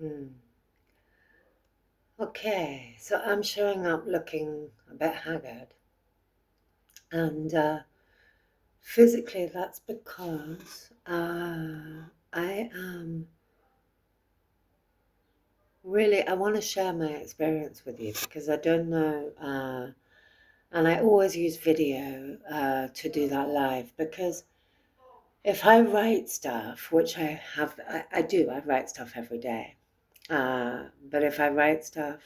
Hmm. Okay, so I'm showing up looking a bit haggard, and physically that's because I am really, I want to share my experience with you because I don't know, and I always use video to do that live because if I write stuff, which I do, I write stuff every day, but if I write stuff,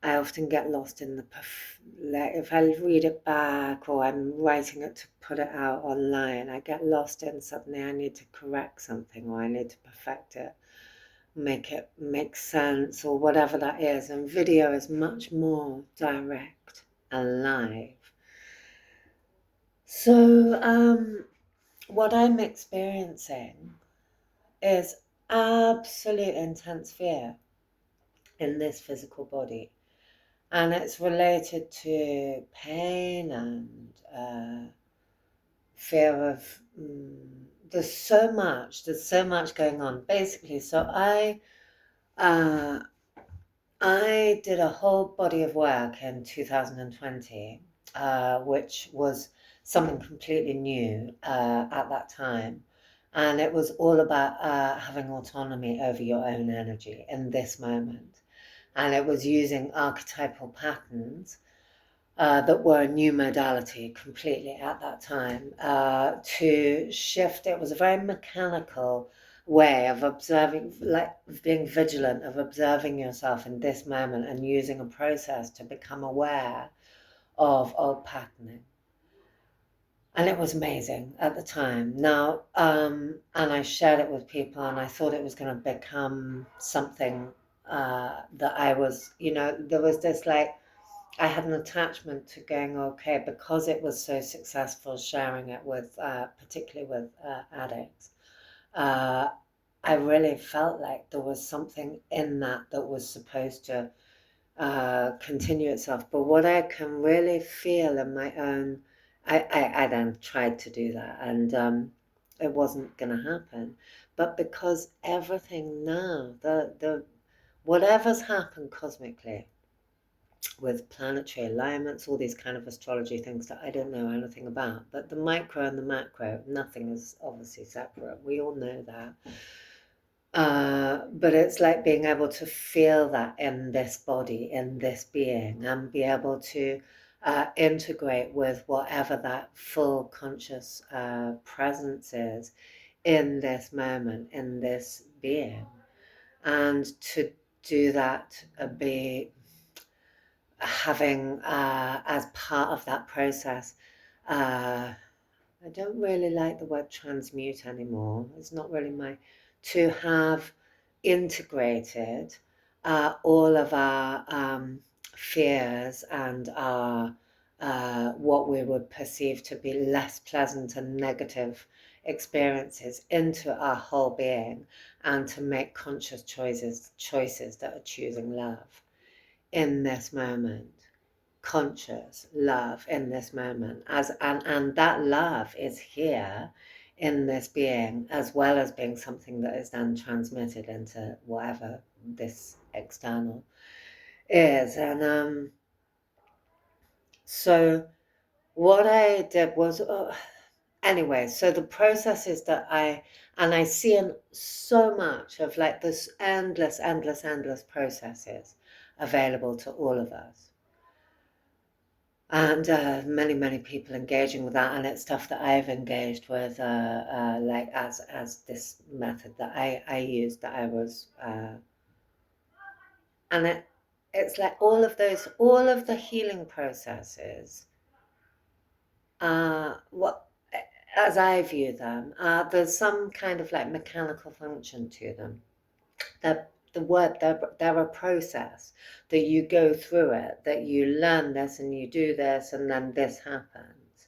I often get lost in like if I read it back or I'm writing it to put it out online, I get lost in suddenly I need to correct something or I need to perfect it, make it make sense or whatever that is. And video is much more direct and live. So what I'm experiencing is absolute intense fear in this physical body. And it's related to pain and fear of. There's so much going on. Basically, so uh, I did a whole body of work in 2020, which was something completely new at that time. And it was all about having autonomy over your own energy in this moment. And it was using archetypal patterns that were a new modality completely at that time to shift. It was a very mechanical way of observing, like being vigilant, of observing yourself in this moment and using a process to become aware of old patterning. And it was amazing at the time. Now, and I shared it with people, and I thought it was going to become something that I was, there was this like, I had an attachment to going, okay, because it was so successful sharing it with, particularly with addicts. Uh, I really felt like there was something in that that was supposed to continue itself. But what I can really feel in my own, I then tried to do that, and it wasn't going to happen. But because everything now, the whatever's happened cosmically, with planetary alignments, all these kind of astrology things that I don't know anything about. But the micro and the macro, nothing is obviously separate. We all know that. But it's like being able to feel that in this body, in this being, and be able to integrate with whatever that full conscious presence is in this moment, in this being. And to do that, be having as part of that process, I don't really like the word transmute anymore. It's not really to have integrated all of our fears and our what we would perceive to be less pleasant and negative experiences into our whole being, and to make conscious choices that are choosing love in this moment, conscious love in this moment, and that love is here in this being, as well as being something that is then transmitted into whatever this external is. And so what I did was, anyway, so the process is that I see in so much of like this endless processes available to all of us. And many people engaging with that, and it's stuff that I've engaged with, like as this method that I used, that I was, and it's like all of the healing processes, what as I view them, there's some kind of like mechanical function to them. They're a process that you go through it, that you learn this and you do this, and then this happens.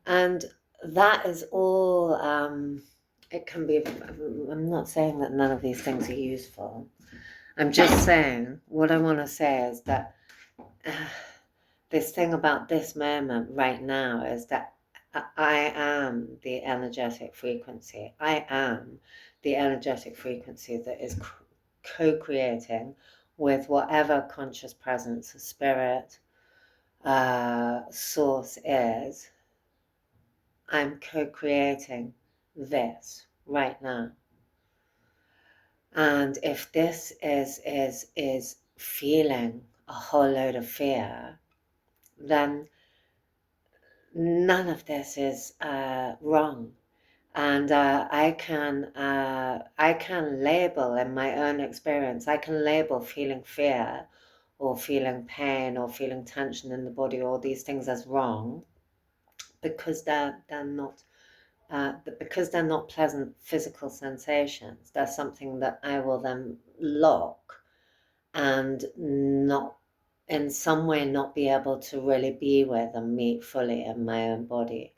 And that is all, it can be, I'm not saying that none of these things are useful. I'm just saying, what I want to say is that uh, this thing about this moment right now is that I am the energetic frequency. I am the energetic frequency that is co-creating with whatever conscious presence or spirit source is. I'm co-creating this right now. And if this is feeling a whole load of fear, then none of this is wrong. And I can label, in my own experience, I can label feeling fear or feeling pain or feeling tension in the body, all these things, as wrong, because they're not because they're not pleasant physical sensations. They're something that I will then lock and not, in some way, not be able to really be with and meet fully in my own body.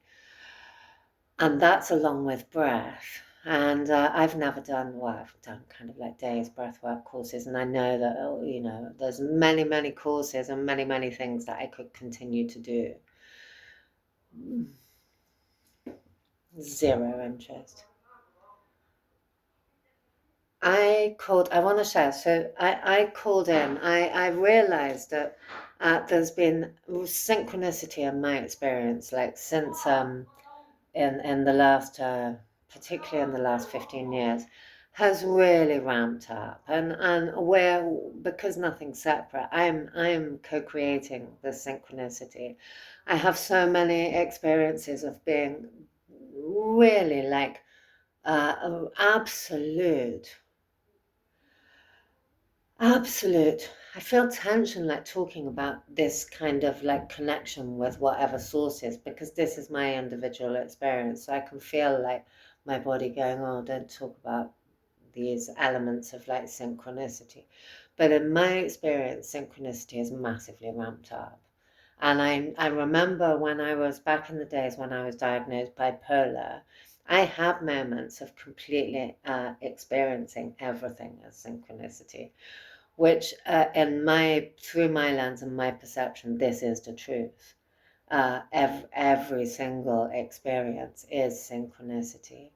And that's along with breath. And I've never done, well, I've done kind of like days breathwork courses, and I know that, there's many, many courses and many, many things that I could continue to do. Zero interest. I want to share, so I called in, I realized that there's been synchronicity in my experience, like since in the last, particularly in the last 15 years, has really ramped up, and where, because nothing's separate, I'm co-creating the synchronicity. I have so many experiences of being really like absolute. I feel tension like talking about this kind of like connection with whatever source is, because this is my individual experience. So I can feel like my body going, oh, don't talk about these elements of like synchronicity. But in my experience, synchronicity is massively ramped up. And I remember when I was back in the days when I was diagnosed bipolar, I had moments of completely experiencing everything as synchronicity, which through my lens and my perception, this is the truth. Every single experience is synchronicity.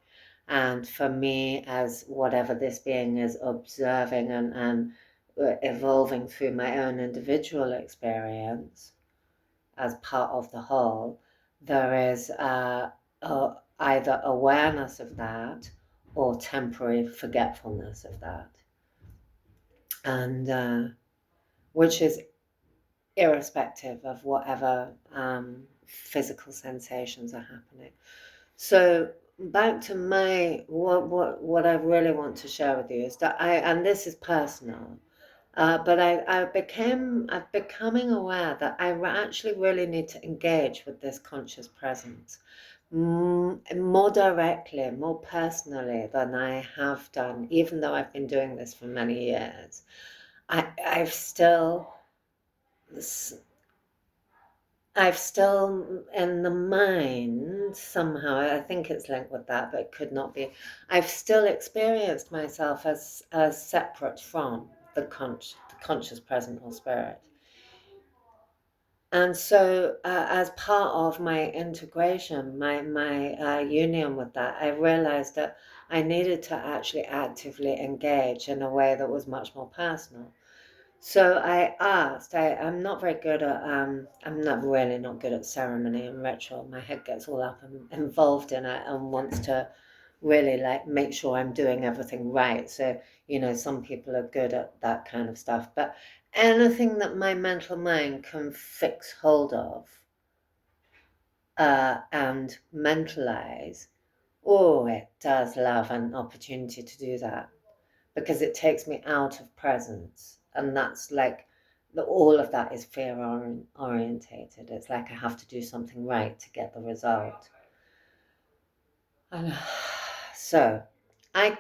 And for me, as whatever this being is observing and evolving through my own individual experience as part of the whole, there is either awareness of that or temporary forgetfulness of that. And which is irrespective of whatever physical sensations are happening. So back to what I really want to share with you is that and this is personal, but I'm becoming aware that I actually really need to engage with this conscious presence more directly, more personally than I have done, even though I've been doing this for many years. I've still in the mind somehow, I think it's linked with that, but it could not be. I've still experienced myself as separate from the conscious present or spirit. And so as part of my integration, my union with that, I realized that I needed to actually actively engage in a way that was much more personal. So I asked, I'm not very good at, I'm not good at ceremony and ritual. My head gets all up and involved in it and wants to really like make sure I'm doing everything right. So, some people are good at that kind of stuff. But anything that my mental mind can fix hold of and mentalize, oh, it does love an opportunity to do that, because it takes me out of presence, and that's like all of that is fear orientated. It's like I have to do something right to get the result. And so I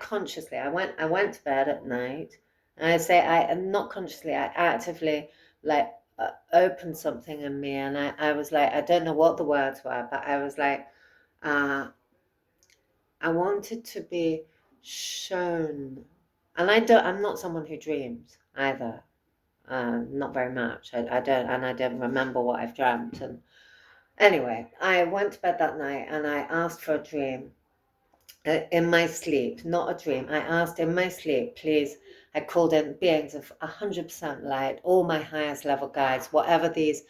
went to bed at night, and not consciously, I actively like opened something in me, and I was like, I don't know what the words were, but I was like, I wanted to be shown. And I'm not someone who dreams either. Not very much. I don't remember what I've dreamt. And anyway, I went to bed that night and I asked for a dream. in my sleep, not a dream. I asked in my sleep, please. I called in beings of 100% light, all my highest level guides, whatever the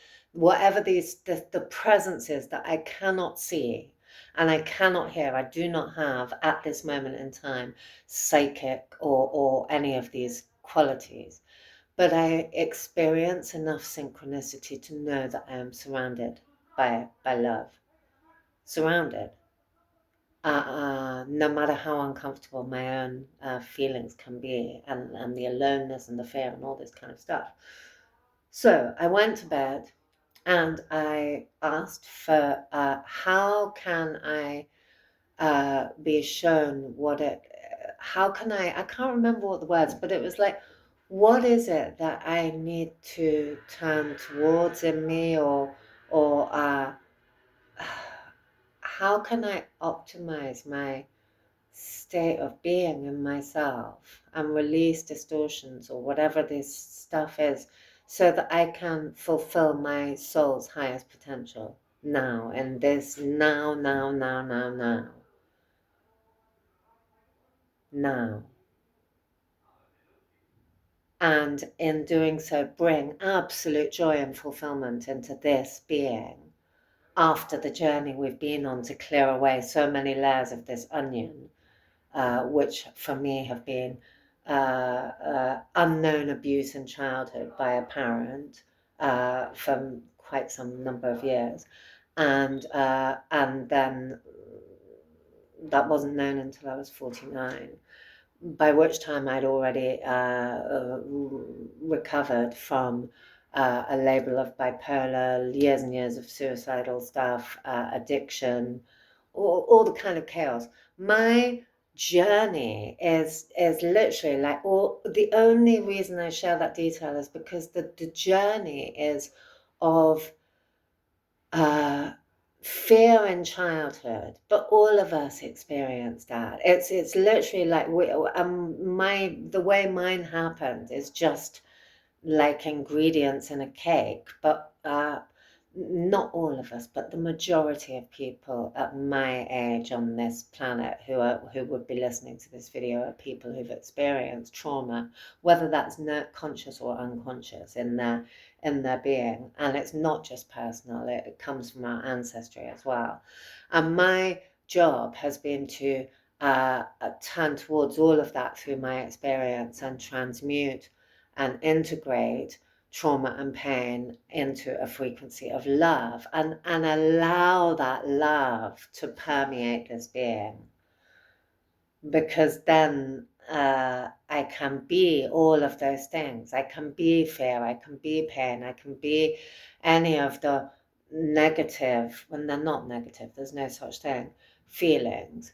presence is that I cannot see and I cannot hear. I do not have at this moment in time psychic or any of these qualities, but I experience enough synchronicity to know that I am surrounded by love, surrounded. No matter how uncomfortable my own feelings can be, and the aloneness and the fear and all this kind of stuff. So I went to bed and I asked for how can I be shown how can I can't remember what the words, but it was like, what is it that I need to turn towards in me, or how can I optimize my state of being in myself and release distortions or whatever this stuff is, so that I can fulfill my soul's highest potential now, in this now. And in doing so, bring absolute joy and fulfillment into this being after the journey we've been on to clear away so many layers of this onion, which for me have been unknown abuse in childhood by a parent for quite some number of years, and then that wasn't known until I was 49, by which time I'd already recovered from a label of bipolar, years and years of suicidal stuff, addiction, all the kind of chaos. My journey is literally like, the only reason I share that detail is because the journey is of fear in childhood, but all of us experience that. It's literally like the way mine happened is just like ingredients in a cake, but not all of us, but the majority of people at my age on this planet who would be listening to this video are people who've experienced trauma, whether that's conscious or unconscious in their being. And it's not just personal, it comes from our ancestry as well. And my job has been to turn towards all of that through my experience and transmute and integrate trauma and pain into a frequency of love, and allow that love to permeate this being, because then I can be all of those things. I can be fear, I can be pain, I can be any of the negative, when they're not negative, there's no such thing, feelings.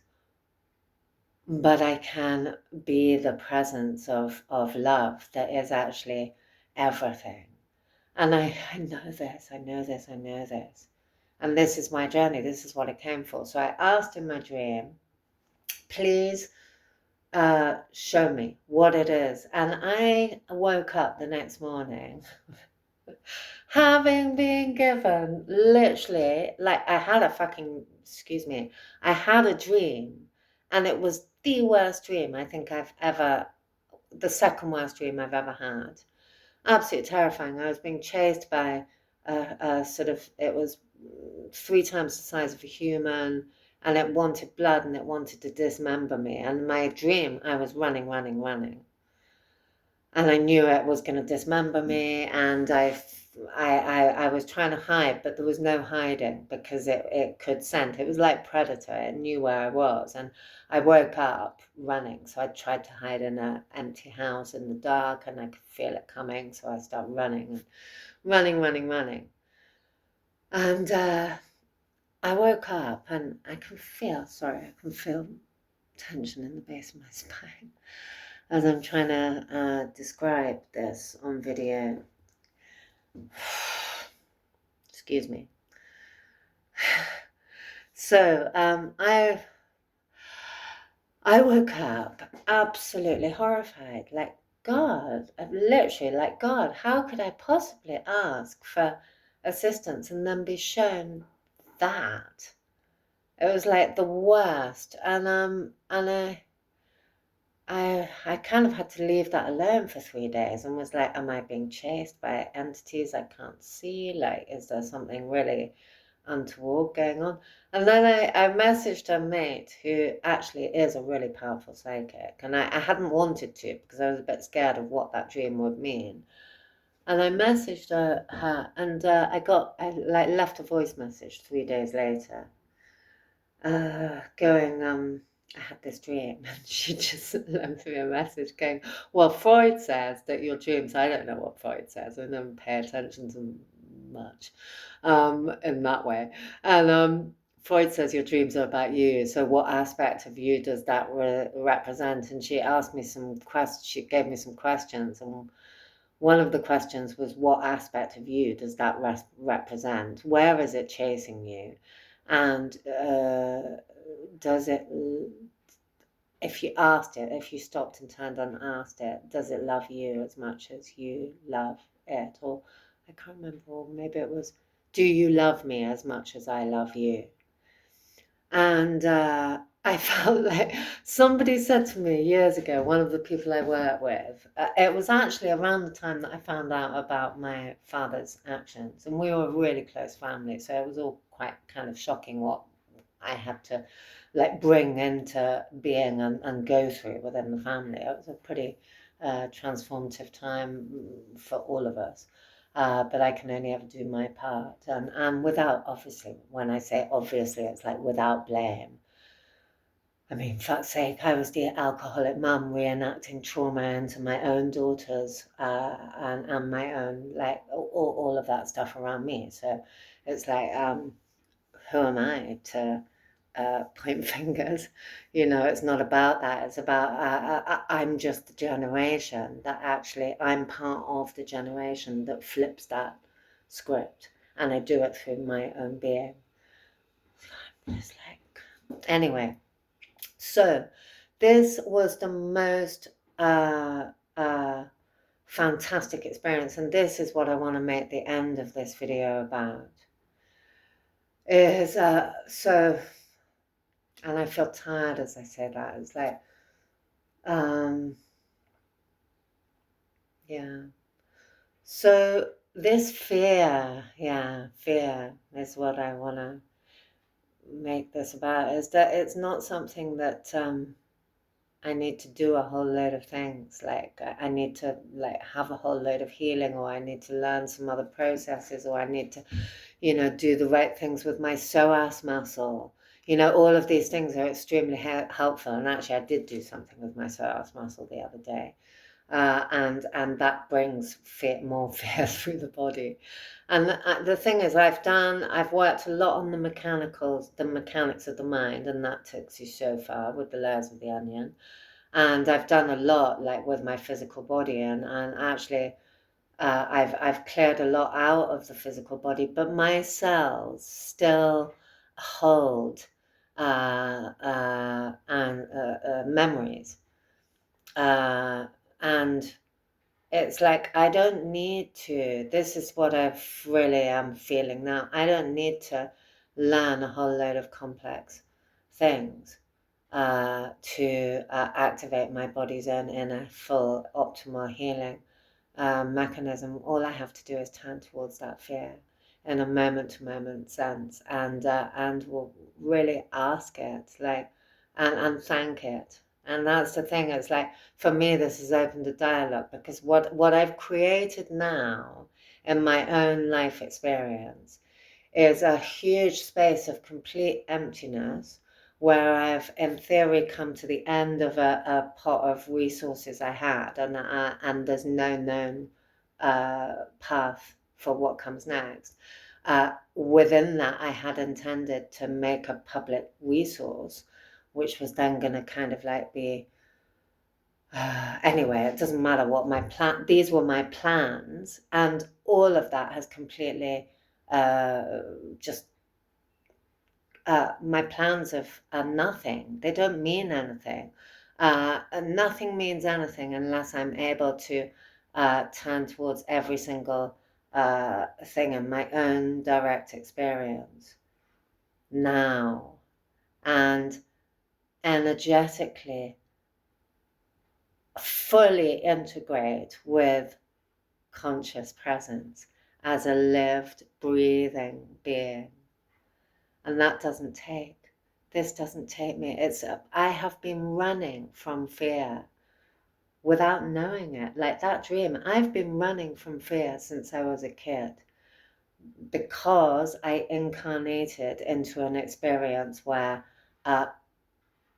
But I can be the presence of love that is actually everything. And I know this. And this is my journey. This is what I came for. So I asked in my dream, please show me what it is. And I woke up the next morning having been given literally, like, I had a dream. And it was the worst dream I think the second worst dream I've ever had. Absolutely terrifying. I was being chased by it was 3 times the size of a human, and it wanted blood and it wanted to dismember me. And my dream, I was running. And I knew it was going to dismember me, and I was trying to hide, but there was no hiding because it could sense. It was like Predator. It knew where I was. And I woke up running. So I tried to hide in an empty house in the dark, and I could feel it coming. So I started running. And I woke up and I can feel tension in the base of my spine as I'm trying to describe this on video. Excuse me. So I woke up absolutely horrified, like, God, literally like, God, how could I possibly ask for assistance and then be shown that? It was like the worst. And I kind of had to leave that alone for 3 days and was like, am I being chased by entities I can't see? Like, is there something really untoward going on? And then I messaged a mate who actually is a really powerful psychic. And I hadn't wanted to because I was a bit scared of what that dream would mean. And I messaged her and I like left a voice message 3 days later, going, I had this dream, and she just left me a message going, well, Freud says that your dreams, I don't know what Freud says, I never pay attention to much in that way. And Freud says your dreams are about you, so what aspect of you does that represent? And she asked me some questions, she gave me some questions, and one of the questions was, what aspect of you does that represent? Where is it chasing you? And does it, if you stopped and turned and asked it, does it love you as much as you love it? Or I can't remember, or maybe it was, do you love me as much as I love you? And I felt like somebody said to me years ago, one of the people I work with, it was actually around the time that I found out about my father's actions. And we were a really close family, so it was all quite kind of shocking what I had to like bring into being and go through within the family. It was a pretty transformative time for all of us. But I can only ever do my part. And without, obviously, when I say obviously, it's like without blame. I mean, fuck's sake, I was the alcoholic mum reenacting trauma into my own daughters and my own, like, all of that stuff around me. So it's like, who am I to point fingers? You know, it's not about that. It's about I'm just the generation that actually, I'm part of the generation that flips that script, and I do it through my own being. It's like, anyway, so this was the most fantastic experience, and this is what I want to make the end of this video about. Is so, and I feel tired as I say that. It's like, yeah. So this fear, fear is what I want to make this about. Is that it's not something that I need to do a whole load of things. Like I need to like have a whole load of healing, or I need to learn some other processes, or I need to, you know, do the right things with my psoas muscle. You know, all of these things are extremely helpful. And actually, I did do something with my psoas muscle the other day. And that brings more fear through the body. And the thing is, I've worked a lot on the mechanics of the mind, and that takes you so far with the layers of the onion. And I've done a lot, like with my physical body, and actually, I've cleared a lot out of the physical body, but my cells still hold memories, and it's like, I don't need to, this is what I really am feeling now. I don't need to learn a whole load of complex things to activate my body's own inner full optimal healing mechanism. All I have to do is turn towards that fear in a moment-to-moment sense, and will really ask it, like, and thank it. And that's the thing. It's like, for me, this has opened a dialogue, because what I've created now in my own life experience is a huge space of complete emptiness, where I've, in theory, come to the end of a pot of resources I had, and there's no known path for what comes next. Within that, I had intended to make a public resource, which was then going to kind of like be, anyway, it doesn't matter what my plan, these were my plans, and all of that has completely just, my plans are nothing. They don't mean anything. Nothing means anything unless I'm able to turn towards every single thing in my own direct experience now. and energetically fully integrate with conscious presence as a lived, breathing being. And this doesn't take me. I have been running from fear without knowing it. Like that dream, I've been running from fear since I was a kid, because I incarnated into an experience where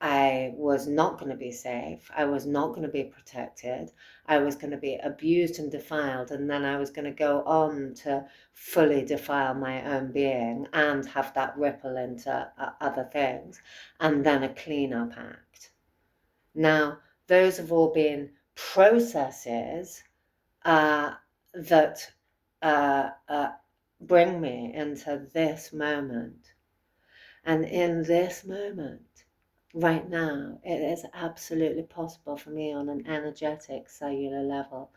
I was not going to be safe, I was not going to be protected, I was going to be abused and defiled, and then I was going to go on to fully defile my own being and have that ripple into other things, and then a cleanup act. Now, those have all been processes that bring me into this moment. And in this moment, right now, it is absolutely possible for me on an energetic cellular level,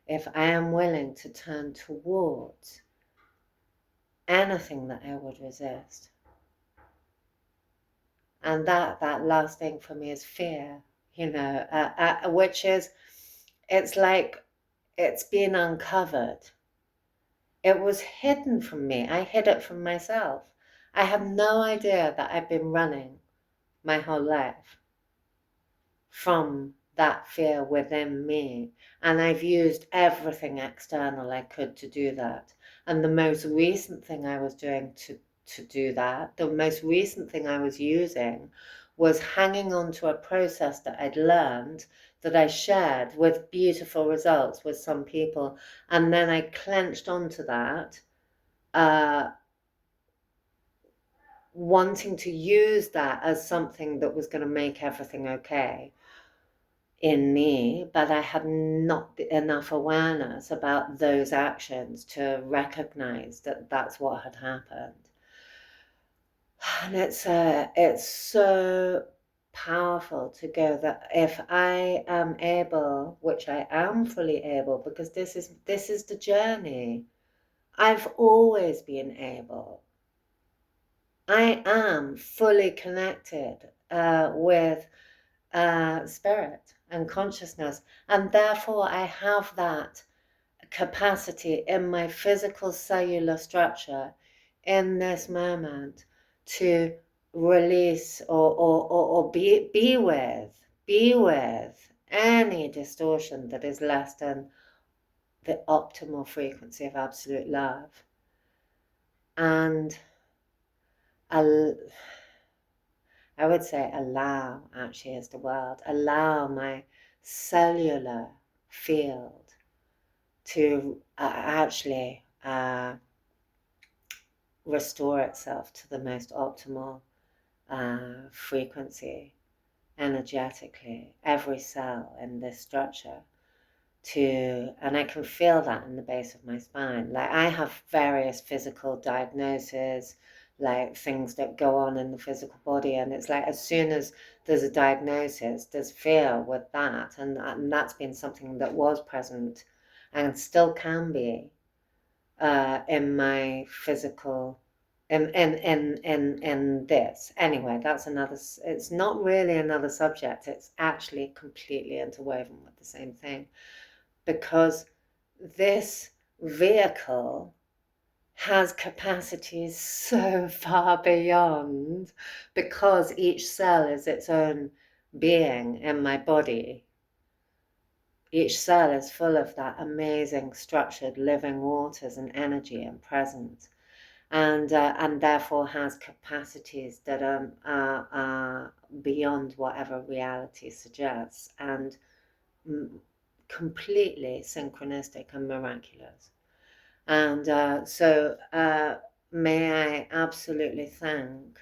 if I am willing to turn towards anything that I would resist. And that last thing for me is fear, which is, it's like it's been uncovered. It was hidden from me. I hid it from myself. I had no idea that I'd been running my whole life from that fear within me. And I've used everything external I could to do that. And the most recent thing I was doing to do that, the most recent thing I was using, was hanging on to a process that I'd learned, that I shared with beautiful results with some people. And then I clenched onto that, wanting to use that as something that was going to make everything okay in me, but I had not enough awareness about those actions to recognize that that's what had happened. And it's so powerful to go that if I am able, which I am fully able, because this is the journey. I've always been able. I am fully connected with spirit and consciousness, and therefore I have that capacity in my physical cellular structure in this moment to release or be with any distortion that is less than the optimal frequency of absolute love. And I would say allow, actually, is the word. Allow my cellular field to actually restore itself to the most optimal frequency energetically, every cell in this structure. And I can feel that in the base of my spine. Like, I have various physical diagnoses, like things that go on in the physical body, and it's like as soon as there's a diagnosis, there's fear with that, and that's been something that was present and still can be in my physical in this. Anyway, that's another, it's not really another subject, it's actually completely interwoven with the same thing, because this vehicle has capacities so far beyond, because each cell is its own being in my body. Each cell is full of that amazing structured living waters and energy and presence, and therefore has capacities that are beyond whatever reality suggests, and completely synchronistic and miraculous. And so may I absolutely thank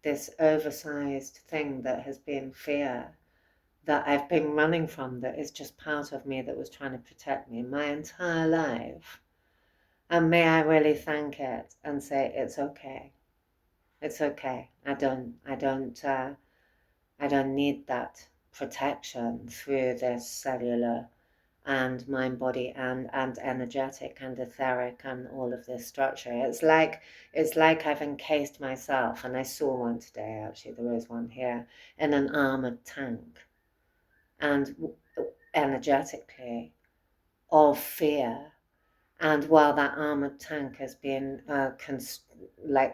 this oversized thing that has been fear, that I've been running from, that is just part of me that was trying to protect me my entire life. And may I really thank it and say, it's okay. It's okay. I don't need that protection through this cellular and mind, body, and energetic and etheric and all of this structure. It's like I've encased myself, and I saw one today, actually, there is one here, in an armored tank, and energetically, of fear. And while that armored tank has been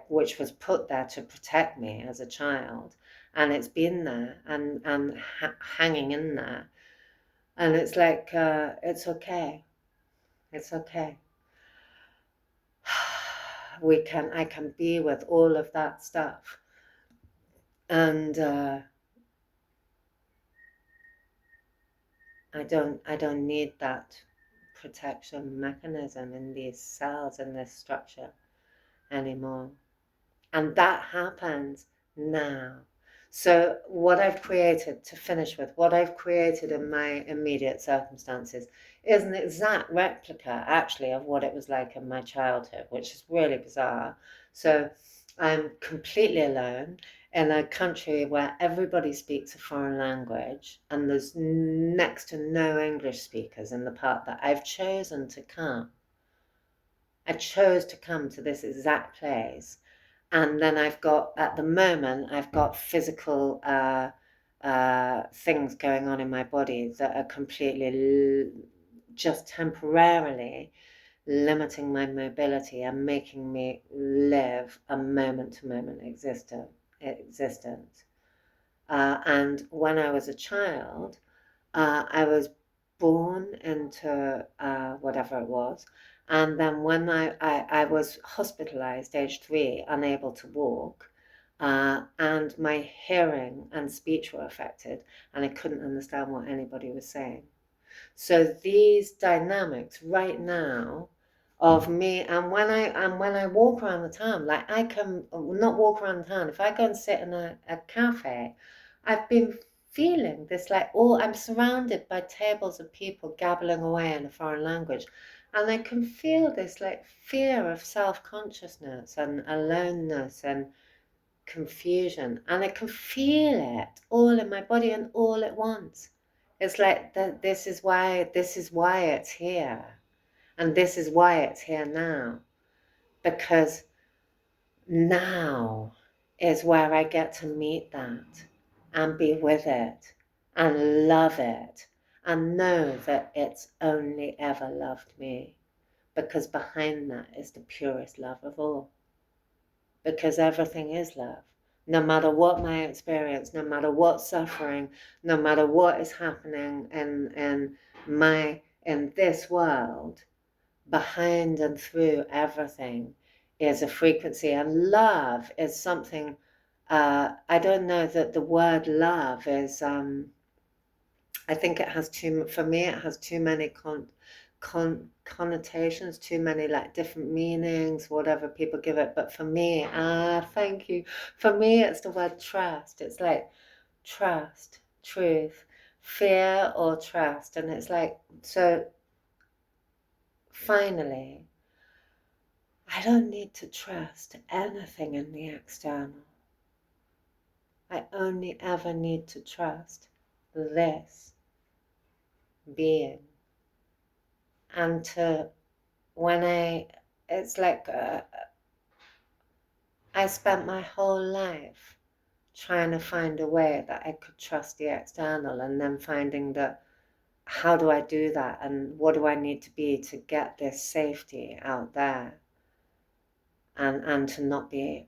which was put there to protect me as a child, and it's been there and hanging in there, and it's like it's okay, it's okay. I can be with all of that stuff, and I don't need that protection mechanism in these cells, in this structure anymore. And that happens now. So what I've created, to finish with, what I've created in my immediate circumstances is an exact replica, actually, of what it was like in my childhood, which is really bizarre. So I'm completely alone in a country where everybody speaks a foreign language, and there's next to no English speakers in the part that I've chosen to come. I chose to come to this exact place. And then at the moment, I've got physical things going on in my body that are completely, just temporarily limiting my mobility and making me live a moment-to-moment existence. And when I was a child, I was born into whatever it was. And then when I was hospitalized, age 3, unable to walk, and my hearing and speech were affected, and I couldn't understand what anybody was saying. So these dynamics right now of me, and when I walk around the town, like I can not walk around the town. If I go and sit in a cafe, I've been feeling this like, I'm surrounded by tables of people gabbling away in a foreign language, and I can feel this like fear of self-consciousness and aloneness and confusion, and I can feel it all in my body and all at once. It's like this is why it's here, and this is why it's here now, because now is where I get to meet that and be with it and love it and know that it's only ever loved me, because behind that is the purest love of all, because everything is love. No matter what my experience, no matter what suffering, no matter what is happening in this world, behind and through everything is a frequency. And love is something, I don't know that the word love is, I think it has for me, it has too many connotations, too many like different meanings, whatever people give it. But for me, thank you. For me, it's the word trust. It's like trust, truth, fear or trust. And it's like, so finally, I don't need to trust anything in the external. I only ever need to trust this being. And it's like I spent my whole life trying to find a way that I could trust the external, and then finding that, how do I do that, and what do I need to be to get this safety out there, and to not be,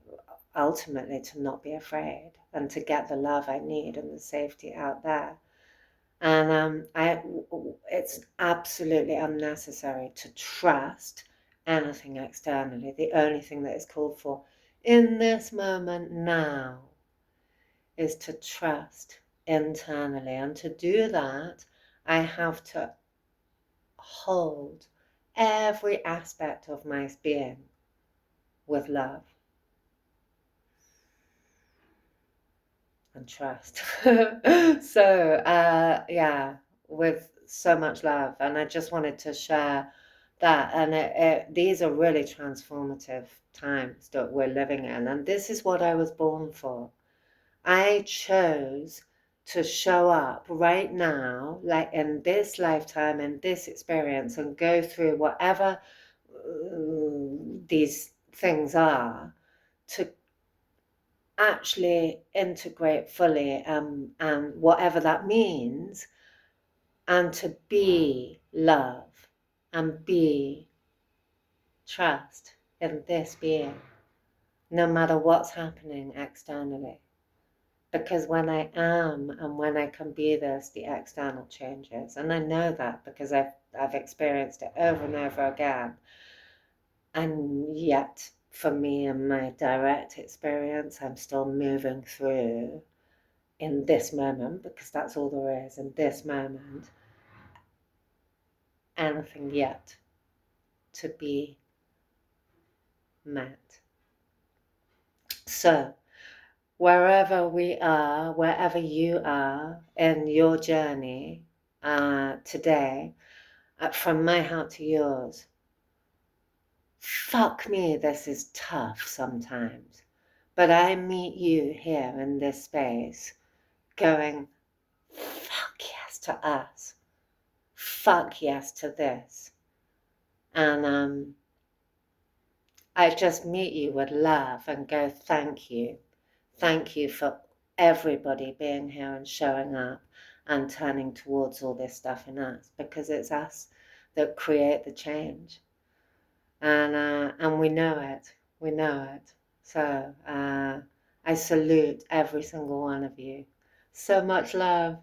ultimately to not be afraid, and to get the love I need and the safety out there. And it's absolutely unnecessary to trust anything externally. The only thing that is called for in this moment now is to trust internally. And to do that, I have to hold every aspect of my being with love and trust. So yeah, with so much love. And I just wanted to share that. And these are really transformative times that we're living in, and this is what I was born for. I chose to show up right now, like in this lifetime, in this experience, and go through whatever these things are, to actually integrate fully, and whatever that means, and to be love and be trust in this being, no matter what's happening externally. Because when I am and when I can be this, the external changes. And I know that because I've experienced it over and over again. And yet, for me in my direct experience, I'm still moving through in this moment, because that's all there is in this moment, anything yet to be met. So, wherever we are, wherever you are in your journey today, from my heart to yours, fuck me, this is tough sometimes. But I meet you here in this space going, fuck yes to us. Fuck yes to this. And I just meet you with love and go, thank you. Thank you for everybody being here and showing up and turning towards all this stuff in us, because it's us that create the change. And we know it. We know it. So I salute every single one of you. So much love.